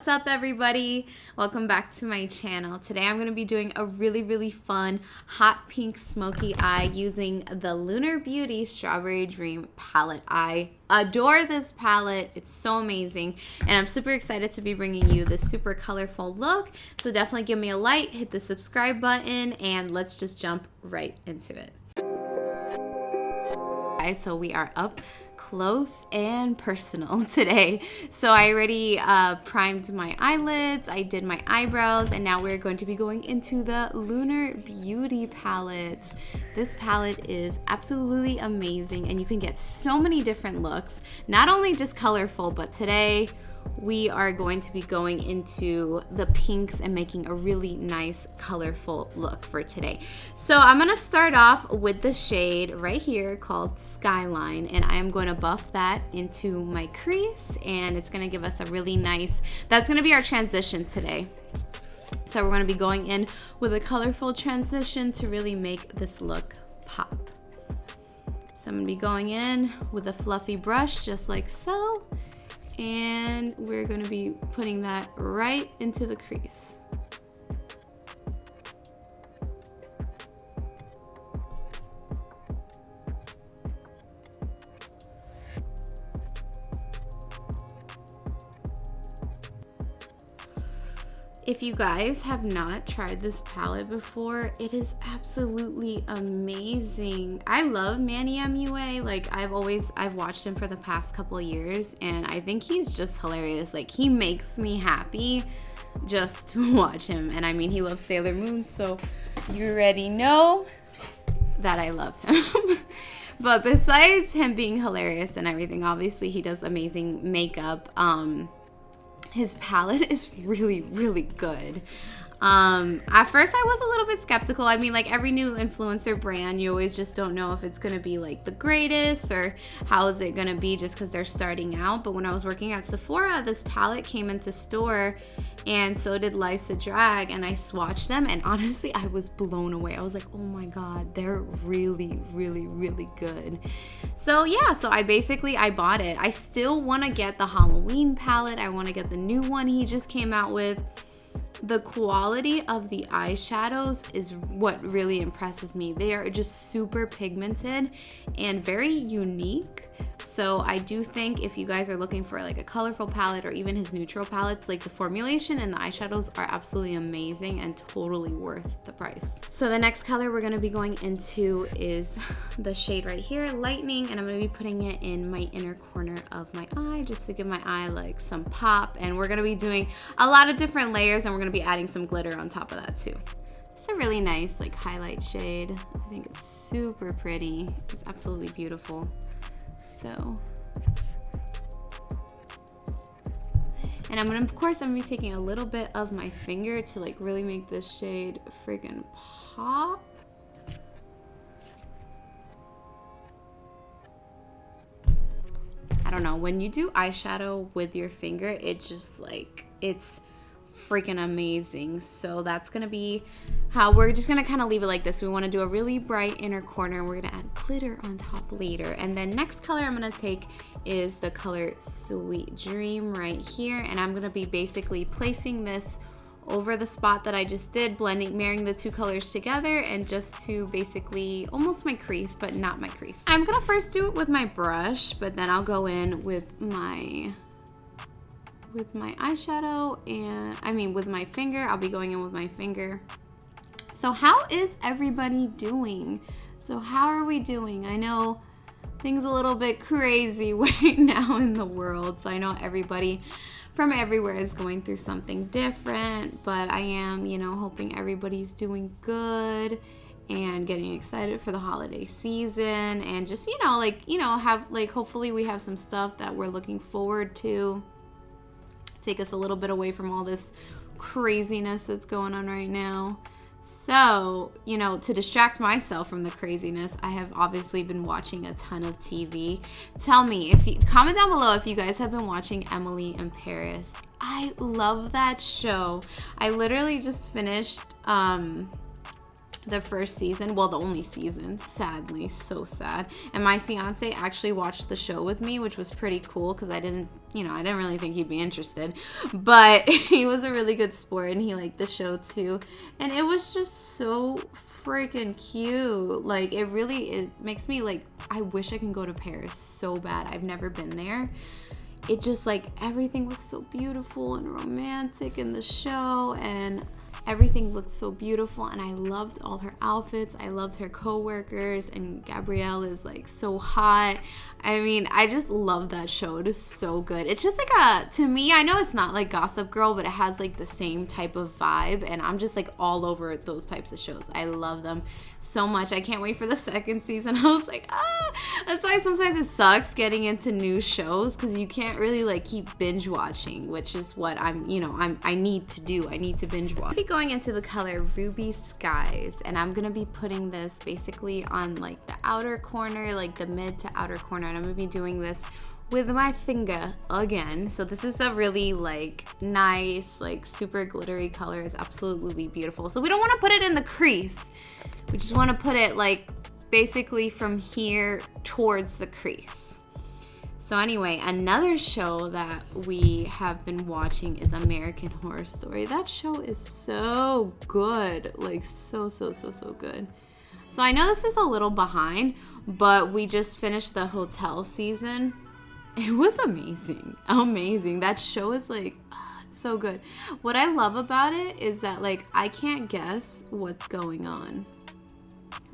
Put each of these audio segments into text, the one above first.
What's up, everybody? Welcome back to my channel. Today I'm going to be doing a really fun hot pink smoky eye using the Lunar Beauty Strawberry Dream palette. I adore this palette. It's so amazing, and I'm super excited to be bringing you this super colorful look. So definitely give me a like, hit the subscribe button, and let's just jump right into it. Guys, so we are up close and personal today. So I already primed my eyelids, I did my eyebrows, and now we're going to be going into the Lunar Beauty palette. This palette is absolutely amazing, and you can get so many different looks, not only just colorful, but today we are going to be going into the pinks and making a really nice colorful look for today. So I'm going to start off with the shade right here called Skyline, and I am going to buff that into my crease, and it's going to give us a really nice, that's going to be our transition today. So we're going to be going in with a colorful transition to really make this look pop. So I'm going to be going in with a fluffy brush just like so. And we're going to be putting that right into the crease. If you guys have not tried this palette before, it is absolutely amazing. I love Manny MUA. Like I've watched him for the past couple of years, and I think he's just hilarious. Like he makes me happy just to watch him. And I mean, he loves Sailor Moon, so you already know that I love him. But besides him being hilarious and everything, obviously he does amazing makeup. His palette is really good. At first I was a little bit skeptical. I mean, like every new influencer brand, you always just don't know if it's gonna be like the greatest or how is it gonna be just because they're starting out. But when I was working at Sephora, this palette came into store, and so did Life's a Drag, and I swatched them, and honestly I was blown away. I was like, oh my god, they're really good. So yeah, so I bought it. I still want to get the Halloween palette. I want to get the new one he just came out with. The quality of the eyeshadows is what really impresses me. They are just super pigmented and very unique. So I do think if you guys are looking for like a colorful palette or even his neutral palettes, like the formulation and the eyeshadows are absolutely amazing and totally worth the price. So the next color we're going to be going into is the shade right here, Lightning, and I'm going to be putting it in my inner corner of my eye just to give my eye like some pop. And we're going to be doing a lot of different layers, and we're going to be adding some glitter on top of that too. It's a really nice like highlight shade. I think it's super pretty. It's absolutely beautiful. So, and I'm gonna be taking a little bit of my finger to like really make this shade freaking pop. I don't know, when you do eyeshadow with your finger, it's just like, it's freaking amazing. So that's gonna be how we're just gonna kind of leave it like this. We want to do a really bright inner corner, and we're gonna add glitter on top later. And then next color I'm gonna take is the color Sweet Dream right here, and I'm gonna be basically placing this over the spot that I just did, marrying the two colors together, and just to basically almost my crease, but not my crease. I'm gonna first do it with my brush, but then I'll go in with my eyeshadow, and I mean with my finger. I'll be going in with my finger. So how is everybody doing? So how are we doing? I know things a little bit crazy right now in the world, so I know everybody from everywhere is going through something different, but I am, hoping everybody's doing good and getting excited for the holiday season, and just, hopefully we have some stuff that we're looking forward to. Take us a little bit away from all this craziness that's going on right now. So, to distract myself from the craziness, I have obviously been watching a ton of TV. Tell me, comment down below if you guys have been watching Emily in Paris. I love that show. I literally just finished the first season, well, the only season, sadly, so sad. And my fiance actually watched the show with me, which was pretty cool because I didn't really think he'd be interested, but he was a really good sport and he liked the show too. And it was just so freaking cute. Like, it makes me like, I wish I can go to Paris so bad. I've never been there. It just, like, everything was so beautiful and romantic in the show, and everything looked so beautiful, and I loved all her outfits. I loved her co-workers, and Gabrielle is like so hot. I mean, I just love that show. It is so good. It's just like to me, I know it's not like Gossip Girl, but it has like the same type of vibe, and I'm just like all over those types of shows. I love them so much. I can't wait for the second season. I was like, that's why sometimes it sucks getting into new shows, because you can't really like keep binge watching, which is what I need to do. I need to binge watch. I'll be going into the color Ruby Skies, and I'm gonna be putting this basically on like the outer corner, like the mid to outer corner, and I'm gonna be doing this with my finger again. So this is a really like nice, like super glittery color. It's absolutely beautiful. So we don't want to put it in the crease. We just want to put it like basically from here towards the crease. So anyway, another show that we have been watching is American Horror Story. That show is so good, like so good. So I know this is a little behind, but we just finished the hotel season. It was amazing. That show is like, it's so good. What I love about it is that like I can't guess what's going on.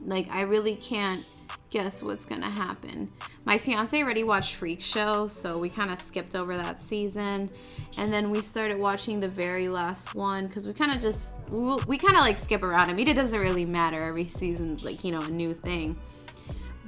Like, I really can't guess what's gonna happen. My fiance already watched Freak Show, so we kind of skipped over that season, and then we started watching the very last one because we kind of like skip around. I mean, it doesn't really matter. Every season's like, you know, a new thing.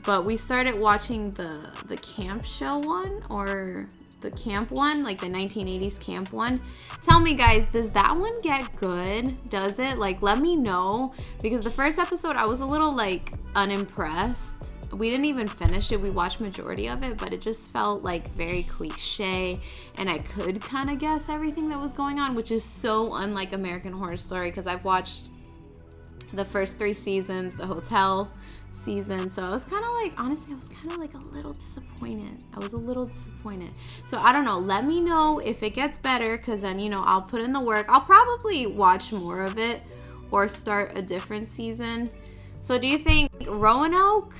But we started watching the camp show one, or the camp one, like the 1980s camp one. Tell me, guys, does that one get good? Does it? Like, let me know, because the first episode I was a little like unimpressed. We didn't even finish it. We watched majority of it, but it just felt like very cliche, and I could kind of guess everything that was going on, which is so unlike American Horror Story, because I've watched the first 3 seasons, the hotel season, so I was kind of like, honestly, I was kind of like a little disappointed. So I don't know, let me know if it gets better, because then, you know, I'll put in the work. I'll probably watch more of it or start a different season. So do you think Roanoke,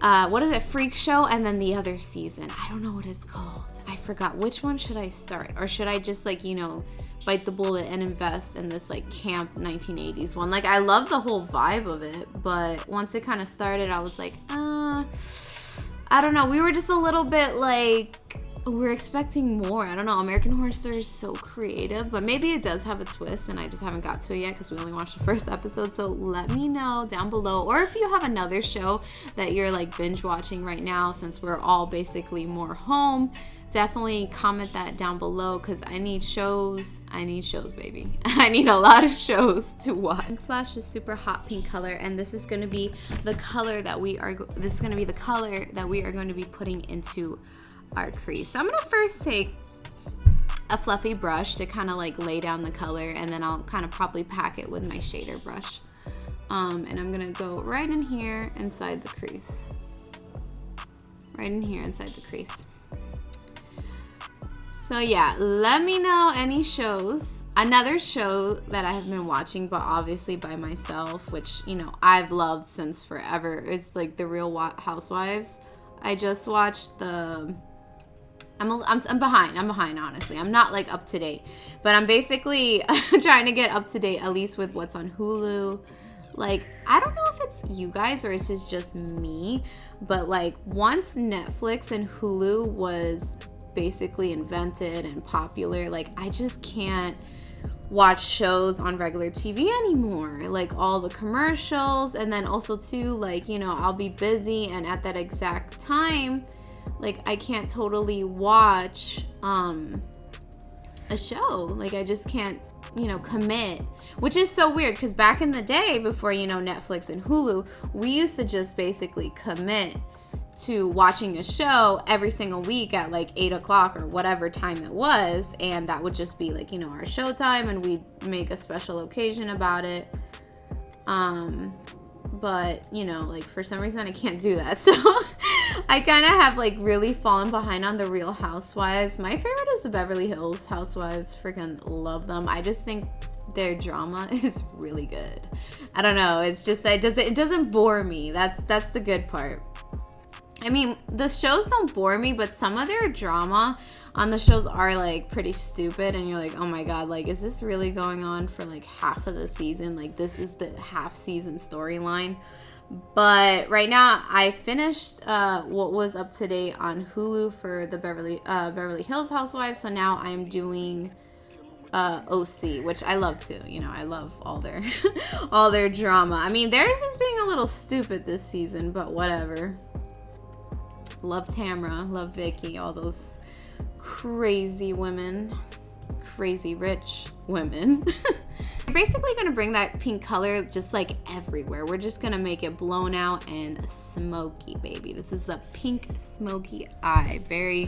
what is it, Freak Show, and then the other season, I don't know what it's called, I forgot, which one should I start, or should I just like, you know, bite the bullet and invest in this like camp 1980s one? Like, I love the whole vibe of it, but once it kind of started, I was like, I don't know. We were just a little bit like, we're expecting more. I don't know. American Horror Story is so creative, but maybe it does have a twist, and I just haven't got to it yet because we only watched the first episode. So let me know down below, or if you have another show that you're like binge watching right now, since we're all basically more home. Definitely comment that down below, because I need shows, baby. I need a lot of shows to watch. Flash is super hot pink color, and this is going to be the color that we are going to be putting into our crease. So I'm going to first take a fluffy brush to kind of like lay down the color, and then I'll kind of probably pack it with my shader brush. And I'm going to go right in here inside the crease. So yeah, let me know any shows. Another show that I have been watching, but obviously by myself, which, you know, I've loved since forever, is like The Real Housewives. I just watched the... I'm behind, honestly. I'm not like up to date, but I'm basically trying to get up to date, at least with what's on Hulu. Like, I don't know if it's you guys or it's just me, but like once Netflix and Hulu was basically invented and popular, like I just can't watch shows on regular TV anymore. Like all the commercials, and then also too, like, you know, I'll be busy, and at that exact time, like I can't totally watch a show. Like I just can't, you know, commit, which is so weird, because back in the day, before, you know, Netflix and Hulu, we used to just basically commit to watching a show every single week at like 8 o'clock or whatever time it was, and that would just be like, you know, our show time, and we'd make a special occasion about it. But you know, like for some reason I can't do that. So I kind of have like really fallen behind on the Real Housewives. My favorite is the Beverly Hills Housewives. Freaking love them. I just think their drama is really good. I don't know. It's just it doesn't bore me. That's the good part. I mean, the shows don't bore me, but some of their drama on the shows are like pretty stupid, and you're like, oh my god, like is this really going on for like half of the season? Like this is the half season storyline. But right now I finished what was up to date on Hulu for the Beverly Hills Housewives. So now I'm doing OC, which I love too. You know, I love all their all their drama. I mean, theirs is being a little stupid this season, but whatever. Love Tamra, love Vicky, all those crazy women, crazy rich women. We're basically gonna bring that pink color just like everywhere. We're just gonna make it blown out and smoky, baby. This is a pink smoky eye, very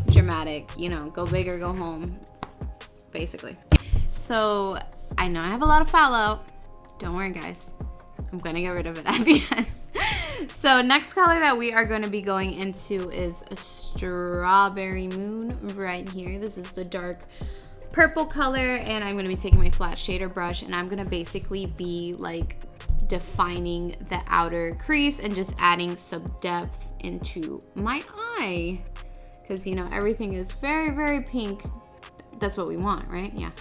dramatic. You know, go big or go home, basically. So I know I have a lot of fallout. Don't worry, guys. I'm gonna get rid of it at the end. So next color that we are going to be going into is a Strawberry Moon right here. This is the dark purple color, and I'm going to be taking my flat shader brush, and I'm going to basically be like defining the outer crease and just adding some depth into my eye, because you know everything is very, very pink. That's what we want, right? Yeah.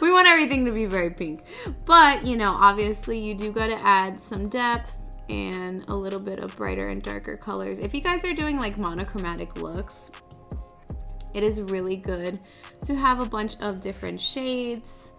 We want everything to be very pink, but you know, obviously you do got to add some depth and a little bit of brighter and darker colors. If you guys are doing like monochromatic looks, it is really good to have a bunch of different shades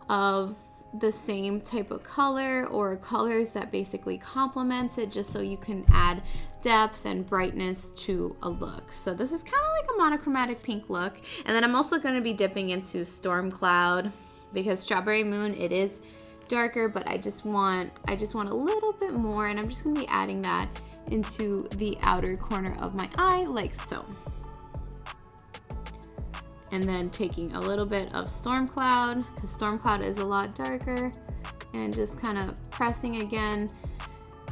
of the same type of color, or colors that basically complement it, just so you can add depth and brightness to a look. So this is kind of like a monochromatic pink look. And then I'm also going to be dipping into Storm Cloud, because Strawberry Moon, it is darker, but I just want a little bit more, and I'm just gonna be adding that into the outer corner of my eye like so. And then taking a little bit of Storm Cloud, because Storm Cloud is a lot darker, and just kind of pressing again.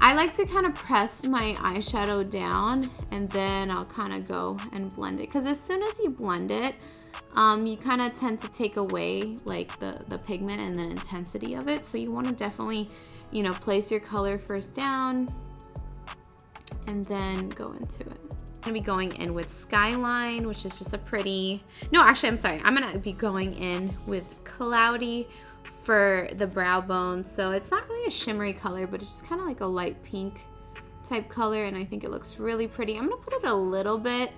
I like to kind of press my eyeshadow down, and then I'll kind of go and blend it, because as soon as you blend it, you kind of tend to take away like the pigment and the intensity of it. So you want to definitely, you know, place your color first down and then go into it. I'm gonna be going in with Skyline, which is just a pretty, no, actually, I'm sorry. I'm gonna be going in with Cloudy for the brow bone. So it's not really a shimmery color, but it's just kind of like a light pink type color, and I think it looks really pretty. I'm gonna put it a little bit,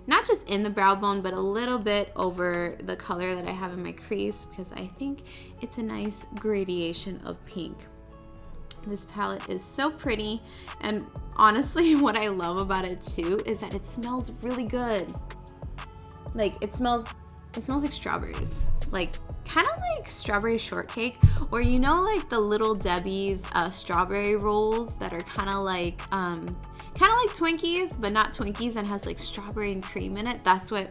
not just in the brow bone, but a little bit over the color that I have in my crease, because I think it's a nice gradation of pink. This palette is so pretty, and honestly, what I love about it too is that it smells really good. Like it smells like strawberries, like kind of like strawberry shortcake, or you know, like the Little Debbie's strawberry rolls that are kind of like Twinkies, but not Twinkies, and has like strawberry and cream in it. That's what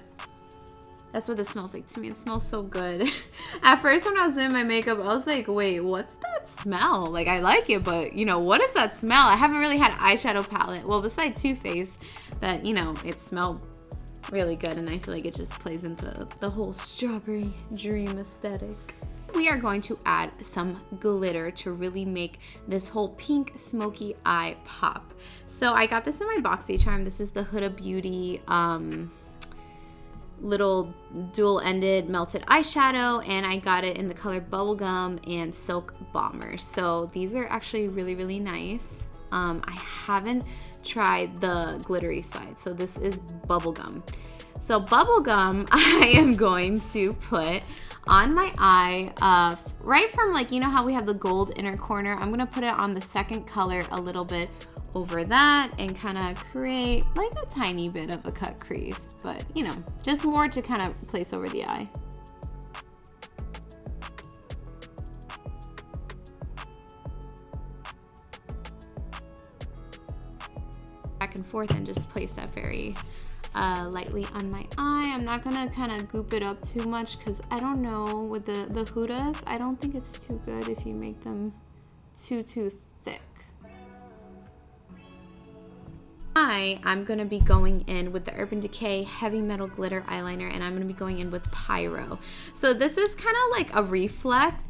this smells like to me. It smells so good. At first, when I was doing my makeup, I was like, wait, what's that smell? Like, I like it, but you know, what is that smell? I haven't really had an eyeshadow palette, well, besides Too Faced, that, you know, it smelled really good, and I feel like it just plays into the whole strawberry dream aesthetic. We are going to add some glitter to really make this whole pink smoky eye pop. So I got this in my BoxyCharm. This is the Huda Beauty little dual-ended melted eyeshadow, and I got it in the color Bubblegum and Silk Bomber. So these are actually really, really nice. I haven't tried the glittery side, so this is Bubblegum. So Bubblegum, I am going to put on my eye, right from, like, you know how we have the gold inner corner, I'm gonna put it on the second color a little bit over that, and kind of create like a tiny bit of a cut crease, but you know, just more to kind of place over the eye. Back and forth, and just place that very lightly on my eye. I'm not gonna kind of goop it up too much, because I don't know, with the Hudas, I don't think it's too good if you make them too thick. I'm going to be going in with the Urban Decay Heavy Metal Glitter Eyeliner, and I'm going to be going in with Pyro. So this is kind of like a reflect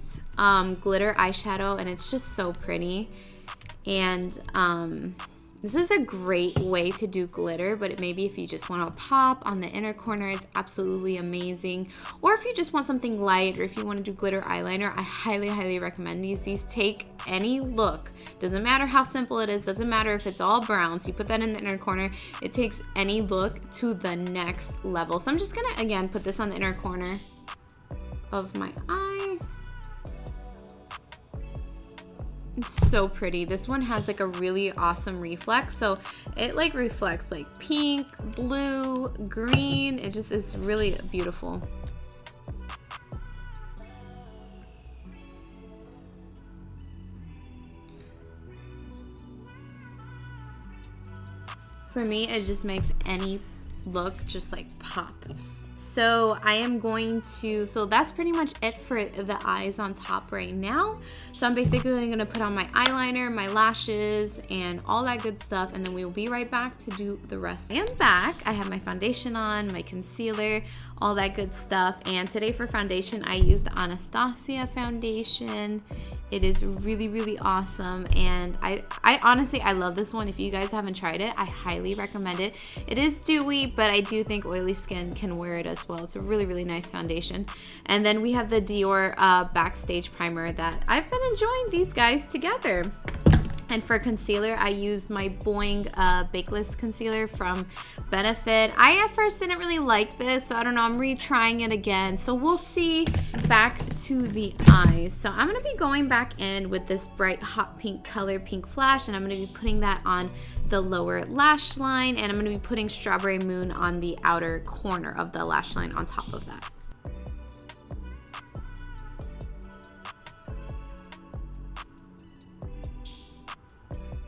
glitter eyeshadow, and it's just so pretty. And this is a great way to do glitter, but maybe if you just want to pop on the inner corner, it's absolutely amazing. Or if you just want something light, or if you want to do glitter eyeliner, I highly recommend these. These take any look. Doesn't matter how simple it is, doesn't matter if it's all brown, so you put that in the inner corner, it takes any look to the next level. So I'm just gonna, again, put this on the inner corner of my eye. It's so pretty. This one has like a really awesome reflex, so it like reflects like pink, blue, green. It just is really beautiful. For me, it just makes any look just like pop. So I am going to, so that's pretty much it for the eyes on top right now. So I'm basically gonna put on my eyeliner, my lashes, and all that good stuff, and then we will be right back to do the rest. I am back. I have my foundation on, my concealer, all that good stuff. And today for foundation, I used the Anastasia foundation. It is really awesome, and I honestly, I love this one. If you guys haven't tried it, I highly recommend it. It is dewy, but I do think oily skin can wear it as well. It's a really nice foundation. And then we have the Dior Backstage Primer that I've been enjoying these guys together. And for concealer, I used my Boing Bakeless Concealer from Benefit. I at first didn't really like this, so I don't know, I'm retrying it again. So we'll see. Back to the eyes. So I'm gonna be going back in with this bright hot pink color, Pink Flash, and I'm gonna be putting that on the lower lash line, and I'm gonna be putting Strawberry Moon on the outer corner of the lash line on top of that.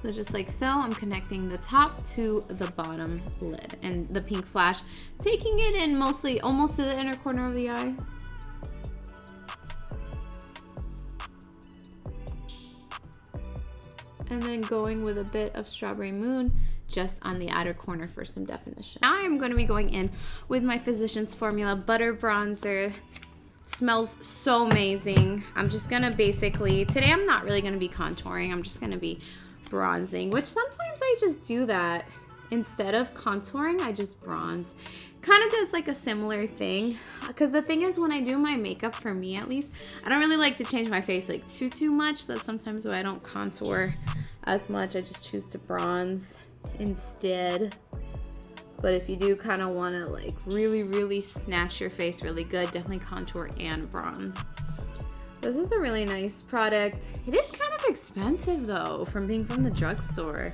So just like so, I'm connecting the top to the bottom lid, and the Pink Flash, taking it in mostly almost to the inner corner of the eye. And then going with a bit of Strawberry Moon just on the outer corner for some definition. Now I'm going to be going in with my Physicians Formula Butter Bronzer. Smells so amazing. I'm just going to basically, today I'm not really going to be contouring. I'm just going to be bronzing, which sometimes I just do that. Instead of contouring, I just bronze. Kind of does like a similar thing, because the thing is, when I do my makeup, for me at least, I don't really like to change my face like too much. That's sometimes why I don't contour as much. I just choose to bronze instead. But if you do kind of want to like really snatch your face really good, definitely contour and bronze. This is a really nice product. It is kind of expensive though, from being from the drugstore.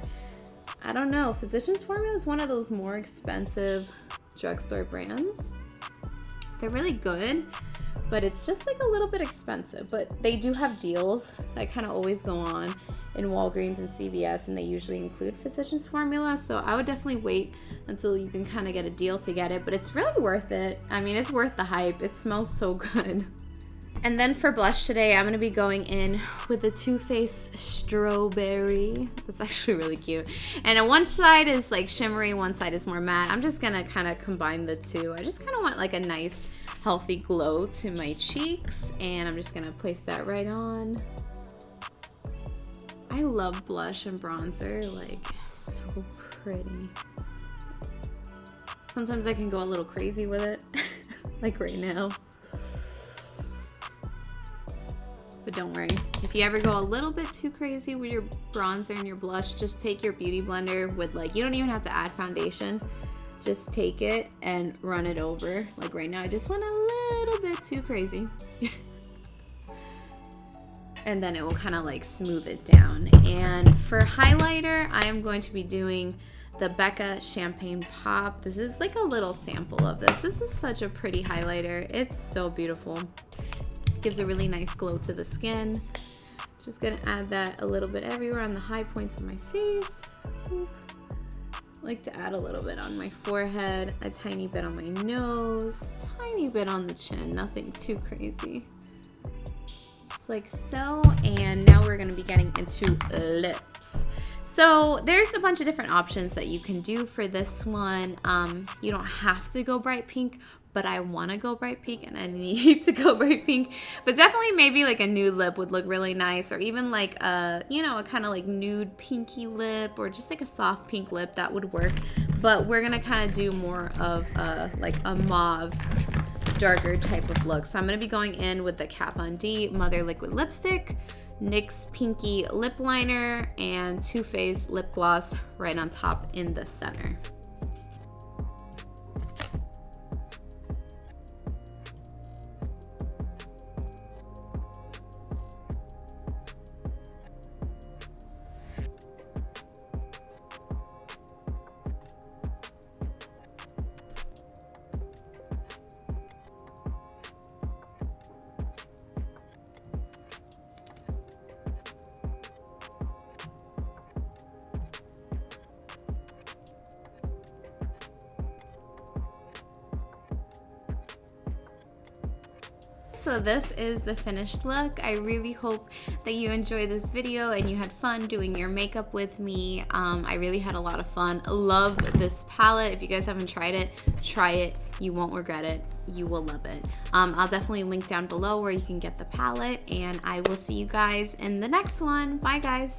I don't know, Physicians Formula is one of those more expensive drugstore brands. They're really good, but it's just like a little bit expensive. But they do have deals that kind of always go on in Walgreens and CVS, and they usually include Physicians Formula. So I would definitely wait until you can kind of get a deal to get it, but it's really worth it. I mean, it's worth the hype. It smells so good. And then for blush today, I'm going to be going in with the Too Faced Strawberry. That's actually really cute. And on one side is like shimmery, one side is more matte. I'm just going to kind of combine the two. I just kind of want like a nice, healthy glow to my cheeks. And I'm just going to place that right on. I love blush and bronzer. Like, so pretty. Sometimes I can go a little crazy with it. Like right now. But don't worry, if you ever go a little bit too crazy with your bronzer and your blush, just take your beauty blender with like, you don't even have to add foundation. Just take it and run it over. Like right now, I just went a little bit too crazy. And then it will kind of like smooth it down. And for highlighter, I am going to be doing the Becca Champagne Pop. This is like a little sample of this. This is such a pretty highlighter. It's so beautiful. Gives a really nice glow to the skin. Just gonna add that a little bit everywhere on the high points of my face. Like to add a little bit on my forehead, a tiny bit on my nose, tiny bit on the chin, nothing too crazy. Just like so. And now we're gonna be getting into lips. So there's a bunch of different options that you can do for this one. You don't have to go bright pink, but I want to go bright pink and I need to go bright pink. But definitely maybe like a nude lip would look really nice, or even like a, you know, a kind of like nude pinky lip, or just like a soft pink lip, that would work. But we're gonna kind of do more of like a mauve, darker type of look. So I'm gonna be going in with the Kat Von D Mother Liquid Lipstick, NYX Pinky Lip Liner, and Too Faced Lip Gloss right on top in the center. So this is the finished look. I really hope that you enjoyed this video and you had fun doing your makeup with me. I really had a lot of fun. Love this palette. If you guys haven't tried it, try it. You won't regret it. You will love it. I'll definitely link down below where you can get the palette, and I will see you guys in the next one. Bye guys.